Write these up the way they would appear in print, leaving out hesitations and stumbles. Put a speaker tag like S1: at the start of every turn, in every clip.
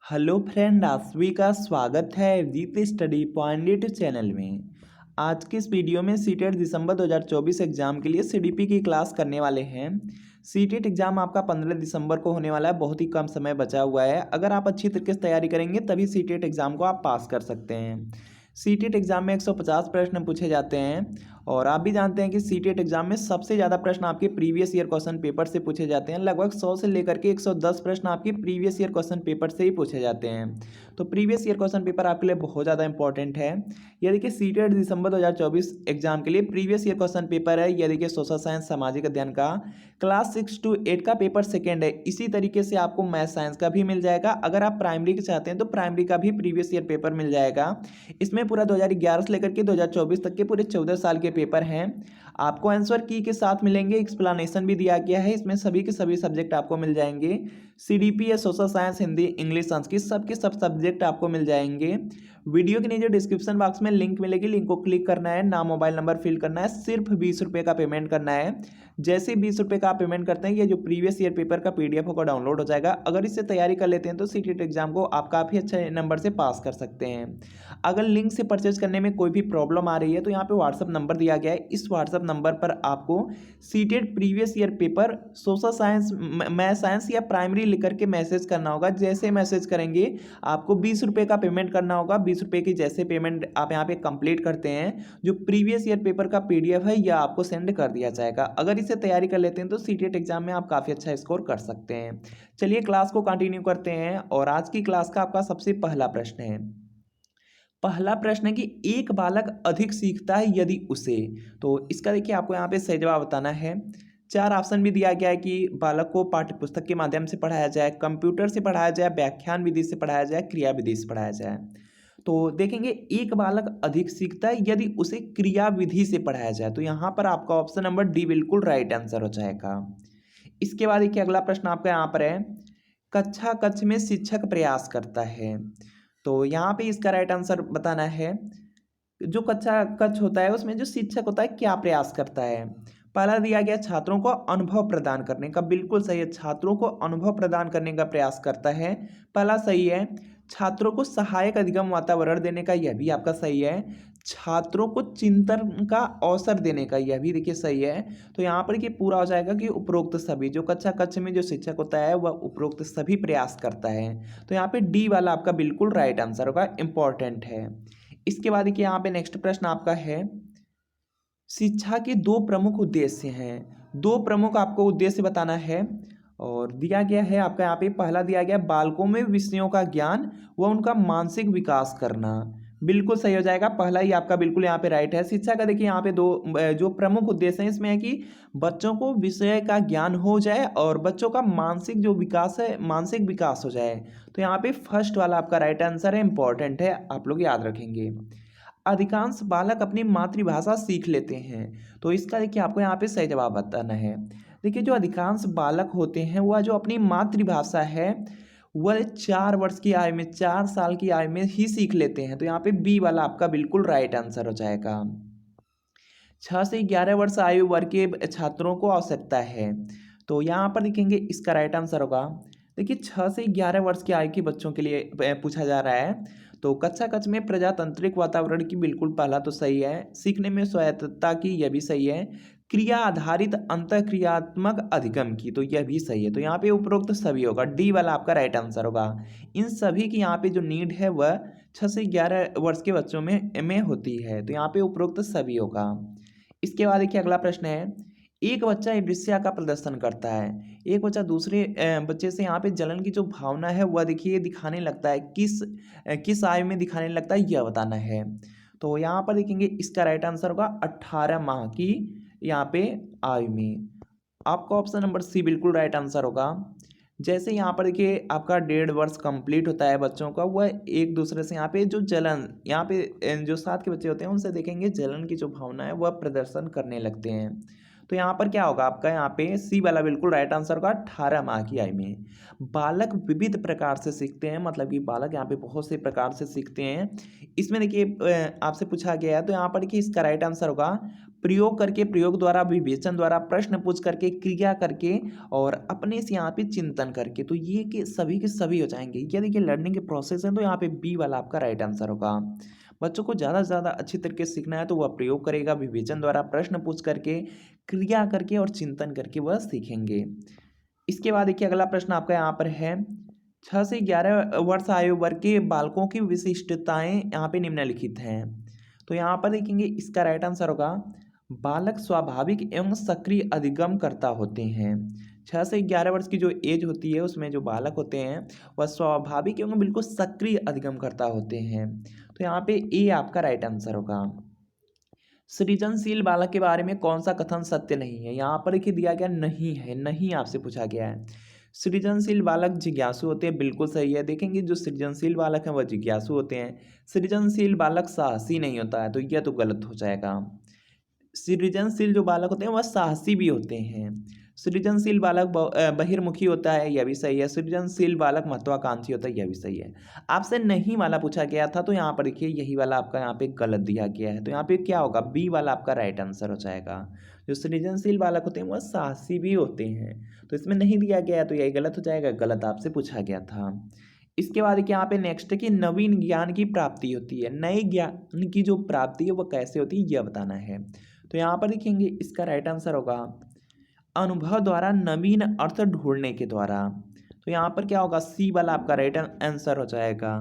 S1: Hello friend, आप सभी का स्वागत है जीत स्टडी पॉइंट यूट्यूब चैनल में। आज की इस वीडियो में सीटेट दिसंबर 2024 एग्जाम के लिए सीडीपी की क्लास करने वाले हैं। सीटेट एग्जाम आपका 15 दिसंबर को होने वाला है। बहुत ही कम समय बचा हुआ है। अगर आप अच्छी तरीके से तैयारी करेंगे तभी सीटेट एग्जाम को आप पास कर सकते हैं। सीटेट एग्जाम में 150 प्रश्न पूछे जाते हैं और आप भी जानते हैं कि सीटेट एग्जाम में सबसे ज़्यादा प्रश्न आपके प्रीवियस ईयर क्वेश्चन पेपर से पूछे जाते हैं। लगभग 100 से लेकर के 110 प्रश्न आपके प्रीवियस ईयर क्वेश्चन पेपर से ही पूछे जाते हैं। तो प्रीवियस ईयर क्वेश्चन पेपर आपके लिए बहुत ज़्यादा इंपॉर्टेंट है। यह देखिए सीटेट दिसंबर 2024 एग्जाम के लिए प्रीवियस ईयर क्वेश्चन पेपर है। यह देखिए सोशल साइंस सामाजिक अध्ययन का क्लास 6 to 8 का पेपर सेकेंड है। इसी तरीके से आपको मैथ साइंस का भी मिल जाएगा। अगर आप प्राइमरी के चाहते हैं तो प्राइमरी का भी प्रीवियस ईयर पेपर मिल जाएगा। इसमें पूरा 2011 से लेकर के 2024 तक के पूरे 14 साल के पेपर हैं। आपको आंसर की के साथ मिलेंगे, एक्सप्लेनेशन भी दिया गया है। इसमें सभी के सभी सब्जेक्ट आपको मिल जाएंगे। सीडीपी या social science, Hindi, English, Sanskrit सबके सब सब्जेक्ट आपको मिल जाएंगे। वीडियो के नीचे डिस्क्रिप्शन बॉक्स में लिंक मिलेगी, लिंक को क्लिक करना है, नाम मोबाइल नंबर फिल करना है, सिर्फ 20 रुपये का पेमेंट करना है। जैसे 20 रुपये का आप पेमेंट करते हैं ये जो प्रीवियस ईयर पेपर का पीडीएफ होगा डाउनलोड हो जाएगा। अगर इससे तैयारी कर लेते हैं तो सीटेट एग्जाम को आप काफ़ी अच्छे नंबर से पास कर सकते हैं। अगर लिंक से परचेज करने में कोई भी प्रॉब्लम आ रही है तो यहाँ पे व्हाट्सअप नंबर दिया गया है। इस व्हाट्सअप नंबर पर आपको CTET previous year paper social science, math science या प्राइमरी लिख करके मैसेज करना होगा। जैसे मैसेज करेंगे आपको 20 रुपये का पेमेंट करना होगा। 20 रुपये की जैसे पेमेंट आप यहाँ पे कंप्लीट करते हैं जो प्रीवियस ईयर पेपर का पीडीएफ है यह आपको सेंड कर दिया जाएगा। अगर इसे तैयारी कर लेते हैं तो सीटेट एग्जाम में आप काफ़ी अच्छा स्कोर कर सकते हैं। चलिए क्लास को कंटिन्यू करते हैं और आज की क्लास का आपका सबसे पहला प्रश्न है। पहला प्रश्न है कि एक बालक अधिक सीखता है यदि उसे, तो इसका देखिए आपको यहाँ पे सही जवाब बताना है। चार ऑप्शन भी दिया गया है कि बालक को पाठ्य पुस्तक के माध्यम से पढ़ाया जाए, कंप्यूटर से पढ़ाया जाए, व्याख्यान विधि से पढ़ाया जाए, क्रिया विधि से पढ़ाया जाए। तो देखेंगे एक बालक अधिक सीखता है यदि उसे क्रिया विधि से पढ़ाया जाए, तो यहाँ पर आपका ऑप्शन नंबर डी बिल्कुल राइट आंसर हो जाएगा। इसके बाद देखिए अगला प्रश्न आपका यहाँ पर है, कक्षा कक्ष में शिक्षक प्रयास करता है, तो यहाँ पे इसका राइट आंसर बताना है। जो कक्षा कक्ष होता है उसमें जो शिक्षक होता है क्या प्रयास करता है। पहला दिया गया छात्रों को अनुभव प्रदान करने का, बिल्कुल सही है, छात्रों को अनुभव प्रदान करने का प्रयास करता है, पहला सही है। छात्रों को सहायक अधिगम वातावरण देने का, यह भी आपका सही है। छात्रों को चिंतन का अवसर देने का, यह भी देखिए सही है। तो यहाँ पर ये पूरा हो जाएगा कि उपरोक्त सभी, जो कक्षा कक्ष में जो शिक्षक होता है वह उपरोक्त सभी प्रयास करता है। तो यहाँ पे डी वाला आपका बिल्कुल राइट आंसर होगा, इंपॉर्टेंट है। इसके बाद देखिए यहाँ पे नेक्स्ट प्रश्न आपका है, शिक्षा के दो प्रमुख उद्देश्य हैं। दो प्रमुख आपको उद्देश्य बताना है और दिया गया है आपका यहाँ पे, पहला दिया गया बालकों में विषयों का ज्ञान व उनका मानसिक विकास करना, बिल्कुल सही हो जाएगा। पहला ही आपका बिल्कुल यहाँ पे राइट है। शिक्षा का देखिए यहाँ पे दो जो प्रमुख उद्देश्य हैं इसमें है कि बच्चों को विषय का ज्ञान हो जाए और बच्चों का मानसिक जो विकास है, मानसिक विकास हो जाए। तो यहाँ पे फर्स्ट वाला आपका राइट आंसर है, इंपॉर्टेंट है, आप लोग याद रखेंगे। अधिकांश बालक अपनी मातृभाषा सीख लेते हैं, तो इसका देखिए आपको यहाँ पे सही जवाब बताना है। देखिए जो अधिकांश बालक होते हैं वह जो अपनी मातृभाषा है वह 4 वर्ष की आयु में, 4 साल की आयु में ही सीख लेते हैं। तो यहाँ पे बी वाला आपका बिल्कुल राइट आंसर हो जाएगा। 6 से 11 वर्ष आयु वर्ग के छात्रों को आवश्यकता है, तो यहाँ पर देखेंगे इसका राइट आंसर होगा। देखिए 6 से 11 वर्ष की आयु के बच्चों के लिए पूछा जा रहा है। तो कक्षा कक्ष में प्रजातांत्रिक वातावरण की, बिल्कुल पहला तो सही है। सीखने में स्वायत्तता की, यह भी सही है। क्रिया आधारित अंतःक्रियात्मक अधिगम की, तो यह भी सही है। तो यहाँ पे उपरोक्त सभी होगा, डी वाला आपका राइट आंसर होगा। इन सभी की यहाँ पे जो नीड है वह 6 से 11 वर्ष के बच्चों में होती है, तो यहाँ पे उपरोक्त सभी होगा। इसके बाद देखिए अगला प्रश्न है, एक बच्चा ईर्ष्या का प्रदर्शन करता है, एक बच्चा दूसरे बच्चे से यहाँ पे जलन की जो भावना है वह देखिए दिखाने लगता है, किस आयु में दिखाने लगता है यह बताना है। तो यहाँ पर देखेंगे इसका राइट आंसर होगा 18 माह की यहाँ पे आयु में। आपका ऑप्शन नंबर सी बिल्कुल राइट आंसर होगा। जैसे यहाँ पर देखिए आपका 1.5 वर्ष कंप्लीट होता है बच्चों का, वह एक दूसरे से यहाँ पे जो जलन, यहाँ पे जो साथ के बच्चे होते हैं उनसे देखेंगे जलन की जो भावना है वह प्रदर्शन करने लगते हैं। तो यहाँ पर क्या होगा आपका, यहाँ पे सी वाला बिल्कुल राइट आंसर होगा। 18 माह की आयु में बालक विविध प्रकार से सीखते हैं, मतलब कि बालक यहाँ पे बहुत से प्रकार से सीखते हैं। इसमें देखिए आपसे पूछा गया है, तो यहाँ पर देखिए इसका राइट आंसर होगा प्रयोग करके, प्रयोग द्वारा, विवेचन द्वारा, प्रश्न पूछ करके, क्रिया करके और अपने से यहाँ पे चिंतन करके। तो ये कि सभी के सभी हो जाएंगे। ये देखिए लर्निंग के प्रोसेस है, तो यहाँ पे बी वाला आपका राइट आंसर होगा। बच्चों को ज़्यादा से ज़्यादा अच्छी तरीके से सीखना है तो वह प्रयोग करेगा, विवेचन द्वारा, प्रश्न पूछ करके, क्रिया करके और चिंतन करके वह सीखेंगे। इसके बाद देखिए अगला प्रश्न आपका यहाँ पर है, 6 से 11 वर्ष आयु वर्ग के बालकों की विशिष्टताएं यहाँ पे निम्नलिखित हैं। तो यहाँ पर देखेंगे इसका राइट आंसर होगा, बालक स्वाभाविक एवं सक्रिय अधिगमकर्ता होते हैं। 6 से 11 वर्ष की जो एज होती है उसमें जो बालक होते हैं वह स्वाभाविक एवं बिल्कुल सक्रिय अधिगमकर्ता होते हैं। तो यहाँ पे ए आपका राइट आंसर होगा। सृजनशील बालक के बारे में कौन सा कथन सत्य नहीं है? यहाँ पर देखिए दिया गया नहीं है, नहीं आपसे पूछा गया है। सृजनशील बालक जिज्ञासु होते हैं, बिल्कुल सही है। देखेंगे जो सृजनशील बालक हैं वह जिज्ञासु होते हैं। सृजनशील बालक साहसी नहीं होता है, तो यह तो गलत हो जाएगा। सृजनशील जो बालक होते हैं वह साहसी भी होते हैं। सृजनशील बालक बहिर्मुखी होता है, यह भी सही है। सृजनशील बालक महत्वाकांक्षी होता है, यह भी सही है। आपसे नहीं वाला पूछा गया था, तो यहाँ पर देखिए यही वाला आपका यहाँ पे गलत दिया गया है। तो यहाँ पे क्या होगा, बी वाला आपका राइट आंसर हो जाएगा। जो सृजनशील बालक होते हैं वह साहसी भी होते हैं, तो इसमें नहीं दिया गया तो यही गलत हो जाएगा, गलत आपसे पूछा गया था। इसके बाद देखिए यहाँ पे नेक्स्ट है कि नवीन ज्ञान की प्राप्ति होती है। नए ज्ञान की जो प्राप्ति है वह कैसे होती है यह बताना है। तो यहाँ पर देखेंगे इसका राइट आंसर होगा, अनुभव द्वारा, नवीन अर्थ ढूंढने के द्वारा। तो यहाँ पर क्या होगा, सी वाला आपका राइट आंसर हो जाएगा।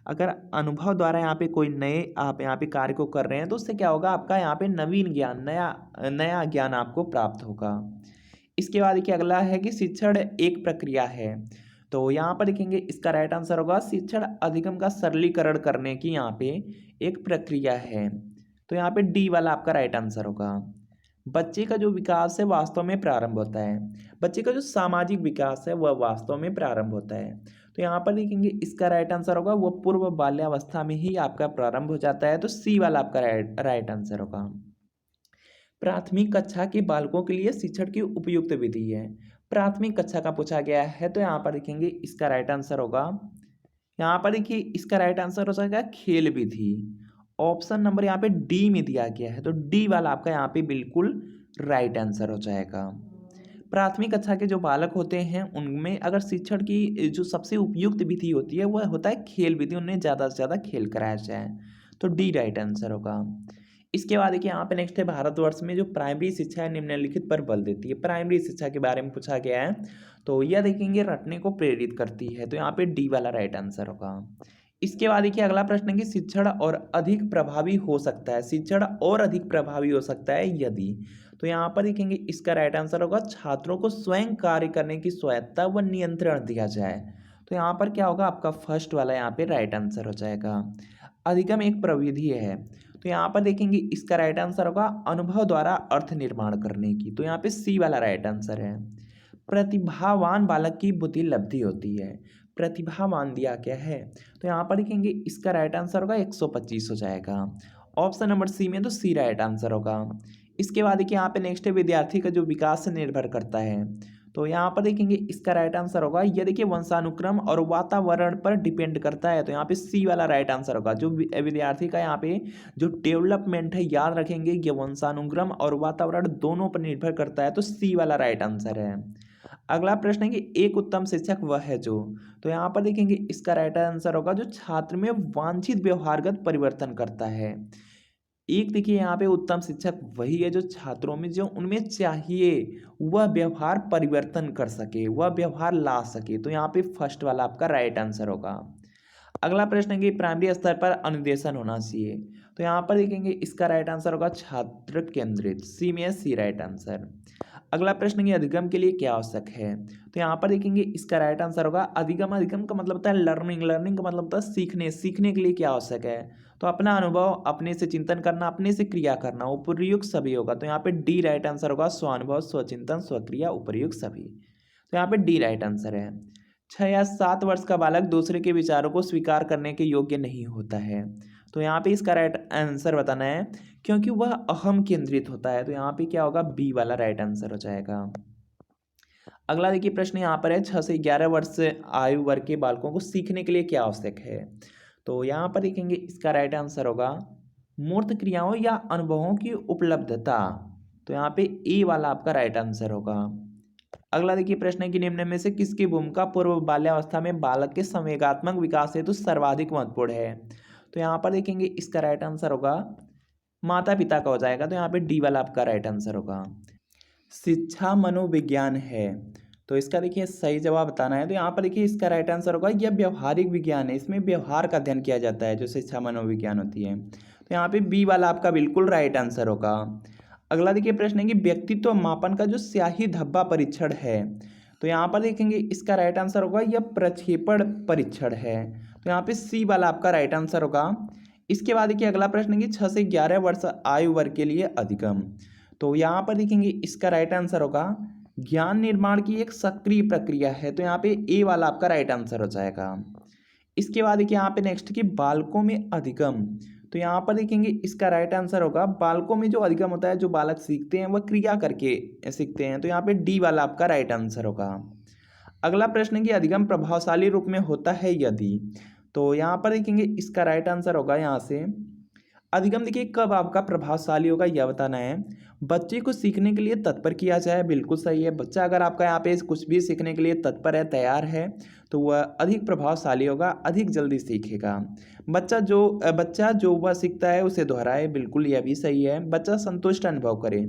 S1: अगर अनुभव द्वारा यहाँ पे कोई नए आप यहाँ पे कार्य को कर रहे हैं तो उससे क्या होगा, आपका यहाँ पे नवीन ज्ञान, नया ज्ञान आपको प्राप्त होगा। इसके बाद देखिए अगला है कि शिक्षण एक प्रक्रिया है। तो यहाँ पर देखेंगे इसका राइट आंसर होगा, शिक्षण अधिगम का सरलीकरण करने की यहाँ पे एक प्रक्रिया है। तो यहाँ पे डी वाला आपका राइट आंसर होगा। बच्चे का जो विकास है वास्तव में प्रारंभ होता है। बच्चे का जो सामाजिक विकास है वह वास्तव में प्रारंभ होता है। तो यहाँ पर देखेंगे इसका राइट आंसर होगा, वह पूर्व बाल्यावस्था में ही आपका प्रारंभ हो जाता है। तो सी वाला आपका राइट आंसर होगा। प्राथमिक कक्षा के बालकों के लिए शिक्षण की उपयुक्त विधि है। प्राथमिक कक्षा का पूछा गया है, तो यहाँ पर देखेंगे इसका राइट आंसर होगा, यहाँ पर देखिए इसका राइट आंसर हो जाएगा खेल विधि। ऑप्शन नंबर यहाँ पे डी में दिया गया है, तो डी वाला आपका यहाँ पे बिल्कुल राइट आंसर हो जाएगा। प्राथमिक कक्षा के जो बालक होते हैं उनमें अगर शिक्षण की जो सबसे उपयुक्त विधि होती है वह होता है खेल विधि, उन्हें ज़्यादा से ज़्यादा खेल कराया जाए। तो डी राइट आंसर होगा। इसके बाद देखिए यहाँ पे नेक्स्ट है, भारतवर्ष में जो प्राइमरी शिक्षा है निम्नलिखित पर बल देती है। प्राइमरी शिक्षा के बारे में पूछा गया है, तो यह देखेंगे रटने को प्रेरित करती है। तो यहाँ पे डी वाला राइट आंसर होगा। इसके बाद देखिए अगला प्रश्न है कि शिक्षण और अधिक प्रभावी हो सकता है। शिक्षण और अधिक प्रभावी हो सकता है यदि, तो यहाँ पर देखेंगे इसका राइट आंसर होगा, छात्रों को स्वयं कार्य करने की स्वायत्ता व नियंत्रण दिया जाए। तो यहाँ पर क्या होगा, आपका फर्स्ट वाला यहाँ पे राइट आंसर हो जाएगा। अधिगम एक प्रविधि है, तो यहाँ पर देखेंगे इसका राइट आंसर होगा, अनुभव द्वारा अर्थ निर्माण करने की। तो यहाँ पे सी वाला राइट आंसर है। प्रतिभावान बालक की बुद्धि लब्धि होती है। प्रतिभावान दिया क्या है, तो यहाँ पर देखेंगे इसका राइट आंसर होगा 125 हो जाएगा। ऑप्शन नंबर सी में तो सी राइट आंसर होगा। इसके बाद देखिए यहाँ पे नेक्स्ट है, विद्यार्थी का जो विकास से निर्भर करता है। तो यहाँ पर देखेंगे इसका राइट आंसर होगा, यह देखिए वंशानुक्रम और वातावरण पर डिपेंड करता है। तो यहाँ पे सी वाला राइट आंसर होगा। जो विद्यार्थी का यहाँ पे जो डेवलपमेंट है, याद रखेंगे ये वंशानुक्रम और वातावरण दोनों पर निर्भर करता है। तो सी वाला राइट आंसर है। अगला प्रश्न है कि एक उत्तम शिक्षक वह है जो, तो यहाँ पर देखेंगे इसका राइट आंसर होगा, जो छात्र में वांछित व्यवहारगत परिवर्तन करता है। एक देखिए यहाँ पे उत्तम शिक्षक वही है जो छात्रों में जो उनमें चाहिए वह व्यवहार परिवर्तन कर सके, वह व्यवहार ला सके। तो यहाँ पे फर्स्ट वाला आपका राइट आंसर होगा। अगला प्रश्न है कि प्राइमरी स्तर पर अनुदेशन होना चाहिए। तो यहाँ पर देखेंगे इसका राइट आंसर होगा छात्र केंद्रित। सी में सी राइट आंसर। अगला प्रश्न है अधिगम के लिए क्या आवश्यक है। तो यहाँ पर देखेंगे इसका राइट आंसर होगा अधिगम। अधिगम का मतलब होता है लर्निंग, लर्निंग का मतलब होता है सीखने। सीखने के लिए क्या आवश्यक है, तो अपना अनुभव, अपने से चिंतन करना, अपने से क्रिया करना, उपयुक्त सभी होगा। तो यहाँ पे डी राइट आंसर होगा, स्वानुभव, स्वचिंतन, स्वक्रिया, उपयुक्त सभी। तो यहाँ पे डी राइट आंसर है। 6 या 7 वर्ष का बालक दूसरे के विचारों को स्वीकार करने के योग्य नहीं होता है। तो यहाँ पे इसका राइट आंसर बताना है, क्योंकि वह अहम केंद्रित होता है। तो यहाँ पे क्या होगा, बी वाला राइट आंसर हो जाएगा। अगला देखिए प्रश्न यहाँ पर है, 6 से 11 वर्ष आयु वर्ग के बालकों को सीखने के लिए क्या आवश्यक है। तो यहाँ पर देखेंगे इसका राइट आंसर होगा, मूर्त क्रियाओं या अनुभवों की उपलब्धता। तो यहाँ पे ए वाला आपका राइट आंसर होगा। अगला देखिए प्रश्न है कि निम्न में से किसकी भूमिका पूर्व बाल्यावस्था में बालक के संवेगात्मक विकास हेतु सर्वाधिक महत्वपूर्ण है। तो यहाँ पर देखेंगे इसका राइट आंसर होगा माता पिता का हो जाएगा। तो यहाँ पे डी वाला आपका राइट आंसर होगा। शिक्षा मनोविज्ञान है, तो इसका देखिए सही जवाब बताना है। तो यहाँ पर देखिए इसका राइट आंसर होगा यह व्यवहारिक विज्ञान है, इसमें व्यवहार का अध्ययन किया जाता है जो शिक्षा मनोविज्ञान होती है। तो यहाँ पे बी वाला आपका बिल्कुल राइट आंसर होगा। अगला देखिए प्रश्न है कि व्यक्तित्व मापन का जो स्याही धब्बा परीक्षण है। तो यहाँ पर देखेंगे इसका राइट आंसर होगा यह प्रक्षेपण परीक्षण है। तो यहाँ पे सी वाला आपका राइट आंसर होगा। इसके बाद देखिए अगला प्रश्न है कि 6 से 11 वर्ष आयु वर्ग के लिए अधिगम। तो यहाँ पर देखेंगे इसका राइट आंसर होगा ज्ञान निर्माण की एक सक्रिय प्रक्रिया है। तो यहाँ पे ए वाला आपका राइट आंसर हो जाएगा। इसके बाद देखिए यहाँ पे नेक्स्ट की बालकों में अधिगम। तो यहाँ पर देखेंगे इसका राइट आंसर होगा बालकों में जो अधिगम होता है, जो बालक सीखते हैं वह क्रिया करके सीखते हैं। तो यहाँ पे डी वाला आपका राइट आंसर होगा। अगला प्रश्न है कि अधिगम प्रभावशाली रूप में होता है यदि। तो यहाँ पर देखेंगे इसका राइट आंसर होगा यहाँ से अधिगम देखिए कब आपका प्रभावशाली होगा यह बताना है। बच्चे को सीखने के लिए तत्पर किया जाए, बिल्कुल सही है। बच्चा अगर आपका यहाँ पे कुछ भी सीखने के लिए तत्पर है, तैयार है, तो वह अधिक प्रभावशाली होगा, अधिक जल्दी सीखेगा। बच्चा जो वह सीखता है उसे दोहराए, बिल्कुल यह भी सही है। बच्चा संतुष्ट अनुभव करे,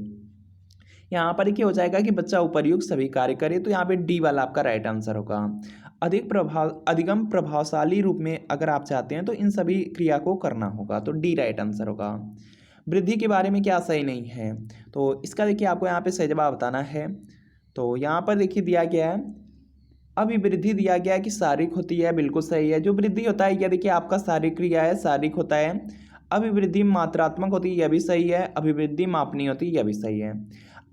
S1: यहाँ पर क्या हो जाएगा कि बच्चा उपर्युक्त सभी कार्य करे। तो यहाँ पे डी वाला आपका राइट आंसर होगा। अधिगम प्रभावशाली रूप में अगर आप चाहते हैं तो इन सभी क्रिया को करना होगा। तो डी राइट आंसर होगा। वृद्धि के बारे में क्या सही नहीं है, तो इसका देखिए आपको यहाँ पे सही जवाब बताना है। तो यहाँ पर देखिए दिया गया है अभिवृद्धि, दिया गया है कि शारीरिक होती है, बिल्कुल सही है। जो वृद्धि होता है यह देखिए आपका शारीरिक क्रिया है, शारीरिक होता है। अभिवृद्धि मात्रात्मक होती है, यह भी सही है। अभिवृद्धि मापनीय होती है, यह भी सही है।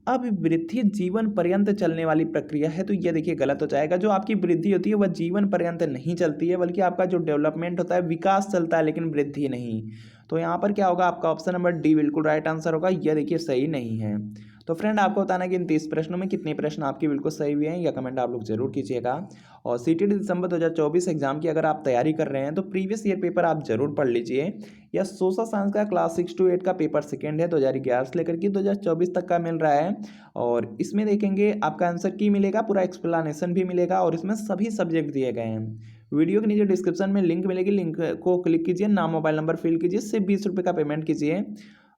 S1: अब वृद्धि जीवन पर्यंत चलने वाली प्रक्रिया है, तो यह देखिए गलत हो जाएगा। जो आपकी वृद्धि होती है वह जीवन पर्यंत नहीं चलती है, बल्कि आपका जो डेवलपमेंट होता है, विकास चलता है, लेकिन वृद्धि नहीं। तो यहाँ पर क्या होगा आपका ऑप्शन नंबर डी बिल्कुल राइट आंसर होगा। यह देखिए सही नहीं है। तो फ्रेंड आपको बताना है कि इन 30 प्रश्नों में कितने प्रश्न आपके बिल्कुल सही हुए हैं, यह कमेंट आप लोग जरूर कीजिएगा। और सीटीटी दिसंबर 2024 एग्जाम की अगर आप तैयारी कर रहे हैं तो प्रीवियस ईयर पेपर आप जरूर पढ़ लीजिए। यह सोशल साइंस का क्लास 6 to 8 का पेपर सेकेंड है, 2011 से लेकर के 2024 तक का मिल रहा है। और इसमें देखेंगे आपका आंसर की मिलेगा, पूरा एक्सप्लेनेशन भी मिलेगा, और इसमें सभी सब्जेक्ट दिए गए हैं। वीडियो के नीचे डिस्क्रिप्शन में लिंक मिलेगी, लिंक को क्लिक कीजिए, नाम मोबाइल नंबर फिल कीजिए, सिर्फ 20 रुपये का पेमेंट कीजिए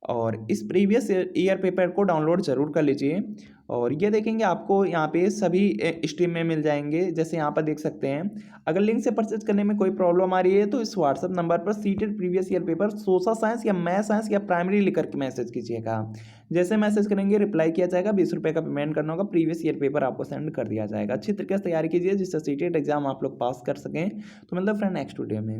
S1: और इस प्रीवियस ईयर पेपर को डाउनलोड जरूर कर लीजिए। और ये देखेंगे आपको यहाँ पे सभी स्ट्रीम में मिल जाएंगे, जैसे यहाँ पर देख सकते हैं। अगर लिंक से परचेज करने में कोई प्रॉब्लम आ रही है तो इस व्हाट्सअप नंबर पर seated previous year paper social science या मैथ साइंस या प्राइमरी लिख करके मैसेज कीजिएगा। जैसे मैसेज करेंगे रिप्लाई किया जाएगा, 20 रुपये का पेमेंट करना होगा, प्रीवियस ईयर पेपर आपको सेंड कर दिया जाएगा। अच्छी तरीके से तैयारी कीजिए जिससे सीटेड एग्जाम आप लोग पास कर सकें। तो मतलब फ्रेंड नेक्स्ट वीडियो में